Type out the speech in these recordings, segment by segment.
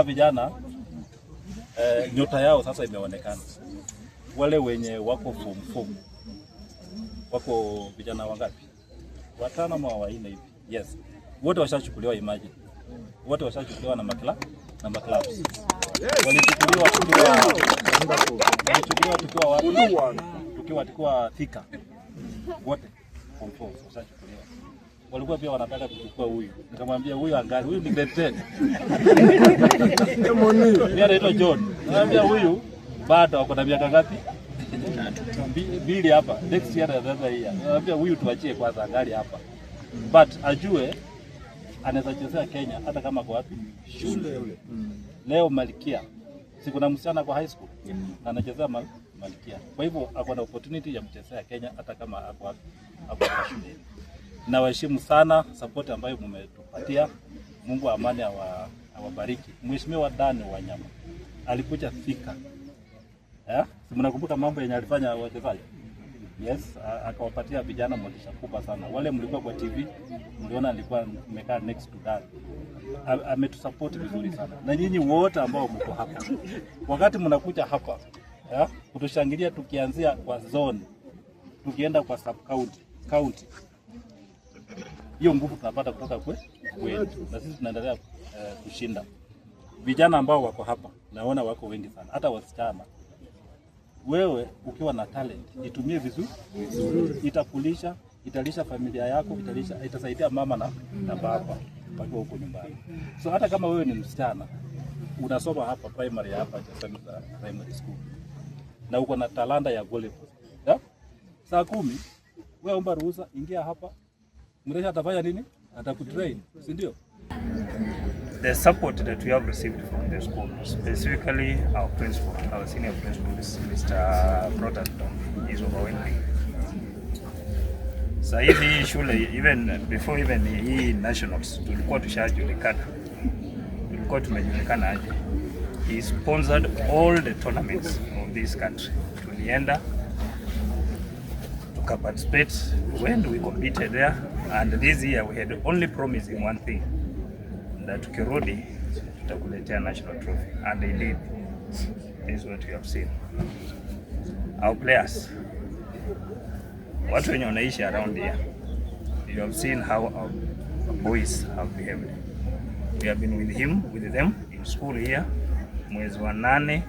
vijana nyota yao sasa imeonekana. Wale wenye wako form wako vijana wangapi? 5 ama 4 hivi. Yes. Wote washachukuliwa, imagine. Wote washachukuliwa na maklabs. Walichukuliwa tukiwa wapi? Tukiwa Thika. Wote form 4 washachukuliwa. Walikuwa pia wanataka kuchukua huyu. Nikamwambia huyu angali, huyu ni grade 10. Mimi anaitwa John. Nikamwambia huyu bado ako na miaka ngapi? 2 hapa. Next year anaweza hii. Nikamwambia huyu tuachie kwanza angali hapa. But ajue anaweza chezea Kenya hata kama kwa wapi? Shule. Leo Malkia. Si kuna msichana kwa high school anachezea Malkia. Kwa hivyo ako na opportunity ya kuchezea Kenya hata kama ako kwa shule. Na waheshimu sana support ambayo mmetupatia. Mungu wa amani awabariki. Mheshimiwa Dan Wanyama alikuja Thika. Si mnakumbuka mambo yenye alifanya wachezaji? Yes, akawapatia vijana motisha kubwa sana. Wale mlikuwa kwa TV, mliona alikuwa amekaa next to Dan. Ametusupport vizuri sana. Na nyinyi wote ambao mko hapa. Wakati mnakuja hapa, kutushangilia tukianzia kwa zone, tukienda kwa sub county. Hiyo nguvu tunapata kutoka kwetu. Na sisi tunaendelea kushinda. Vijana ambao wako hapa, naona wako wengi sana. Hata wasichana. Wewe ukiwa na talent, itumie vizuri. Itakulisha, italisha familia yako, itasaidia mama na baba wakiwa huko nyumbani. So hata kama wewe ni msichana, unasoma hapa primary hapa primary school. Na uko na talanta ya volleyball. Saa 10 wewe omba ruhusa, ingia hapa. Mresha atafanya nini? Atakutrain, si ndio? The support that we have received from the school, specifically our principal, our senior principal, Mr. Proton, is overwhelming. Sasa hivi shule, even before hii nationals, tulikuwa tushajulikana. Tulikuwa tumejulikana aje. He sponsored all the tournaments of this country. Tulienda to participate when we competed there, and this year we had only promising one thing, that tukirudi tutakuletea national trophy, and they did. This is what we have seen. Our players, watu wenye wanaishi around here, you have seen how our boys have behaved. We have been with them in school here. Mwezi wa 8,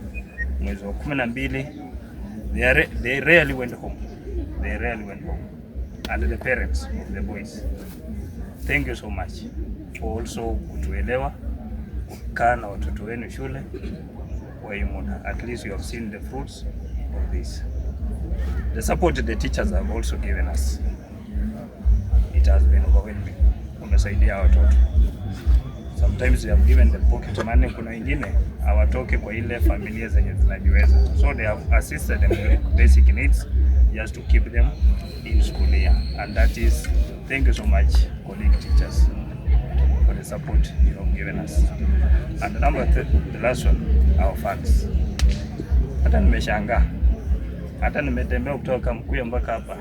mwezi wa 12, they rarely went home. And the parents of the boys, thank you so much for also kutuelewa, kukaa na watoto wenu shule kwa muda. At least you have seen the fruits of this. The support the teachers have also given us, it has been overwhelming. Wamesaidia watoto. Sometimes they have given the pocket money. Kuna wengine hawatoke kwa ile familia zenye zinajiweza, so they have assisted them with basic needs just to keep them in school here. And that is, thank you so much, colleague teachers, for the support you have given us. And the last one, our fans. Hata nimeshangaa, hata nimetembea kutoka Mkuya mpaka hapa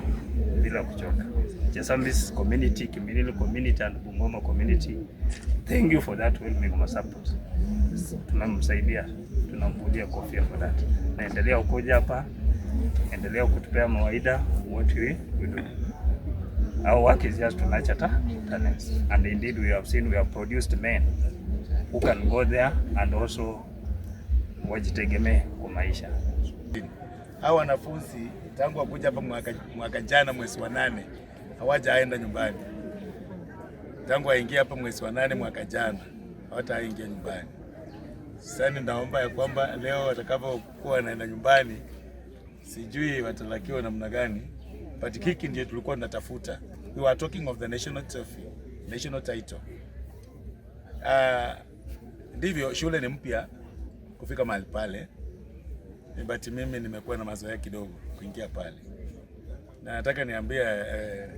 bila kuchoka. Chesambi community, Kimilili community and Bungoma community, thank you for that welcoming support. Tunamsaidia, tunampudia kofia for that. Naendelea kuja hapa, endelea kutupea mawaida what we do. Our work is just to nurture talents, and indeed we have seen, we have produced men who can go there and also wajitegemee kwa maisha. Hao wanafunzi tangu wakuja hapa mwaka jana mwezi wa 8 hawajaenda nyumbani. Tangu waingia hapa mwezi wa 8 mwaka jana hawataingia nyumbani. Sasa ninaomba ya kwamba leo watakapokuwa wanaenda nyumbani, sijui watalakiwa namna gani, but hiki ndio tulikuwa tunatafuta. We were talking of the national trophy, national title. Ndivyo shule ni mpya kufika mahali pale, but mimi nimekuwa na mazoea kidogo kuingia pale. Na nataka niambie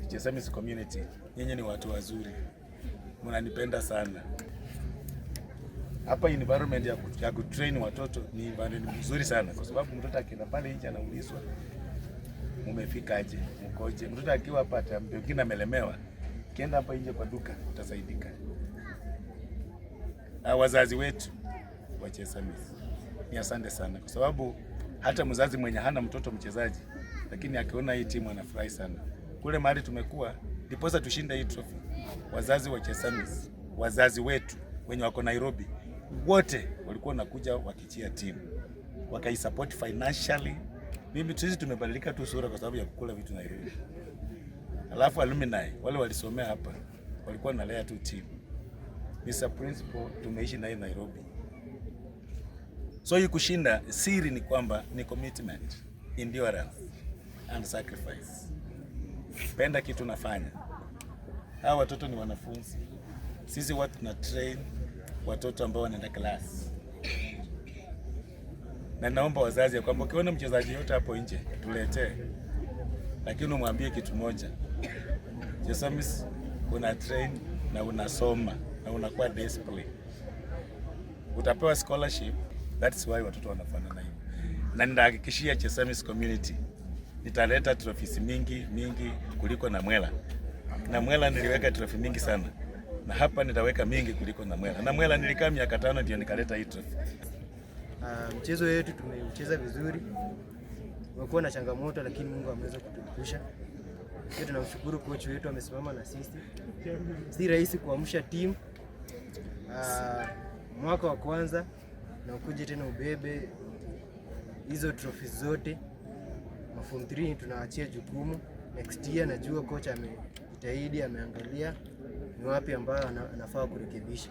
Chesambi community, nyinyi ni watu wazuri. Mnanipenda sana. Hapa environment ya kutrain watoto ni environment nzuri sana, kwa sababu mtoto akienda pale nje anaulizwa umefikaje, mkoje. Mtoto akiwa hapa pengine amelemewa, kienda hapa nje kwa duka utasaidika. Wazazi wetu wa Chesamis ni asante sana, kwa sababu hata mzazi mwenye hana mtoto mchezaji, lakini akiona hii timu anafurahi sana. Kule mahali tumekuwa ndiposa tushinde hii trophy, wazazi wa Chesamis, wazazi wetu wenye wako Nairobi, wote walikuwa wanakuja wakichia timu, wakaisupport financially. Mimi sisi tumebadilika tu sura kwa sababu ya kukula vitu Nairobi. Alafu alumni wale walisomea hapa walikuwa nalea tu timu. Mr. Principal tumeishi naye Nairobi. So hii kushinda, siri ni kwamba ni commitment, endurance and sacrifice. Penda kitu nafanya. Hawa watoto ni wanafunzi. Sisi watu tuna train watoto ambao wanaenda class. Na naomba wazazi ya kwamba ukiona mchezaji yote hapo nje tuletee. Lakini umwambie kitu moja. Chesamis una train na unasoma na unakuwa discipline. Utapewa scholarship. That's why watoto wanafanana hivi. Na nitahakikishia Chesamis community nitaleta trophies mingi kuliko Namwela. Namwela niliweka trophy mingi sana. Na hapa nitaweka mingi kuliko Namwela. Namwela nilikaa miaka 5 ndio nikaleta hii trophy. Mchezo wetu tumeucheza vizuri. Umekuwa na changamoto lakini Mungu ameweza kutuepusha. Pia tunamshukuru coach wetu amesimama na sisi. Si rahisi kuamsha timu mwaka wa kwanza na ukuje tena ubebe hizo trophies zote. Form 3 tunaachia jukumu. Next year najua coach amejitahidi, ameangalia ni wapi ambao anafaa kurekebisha.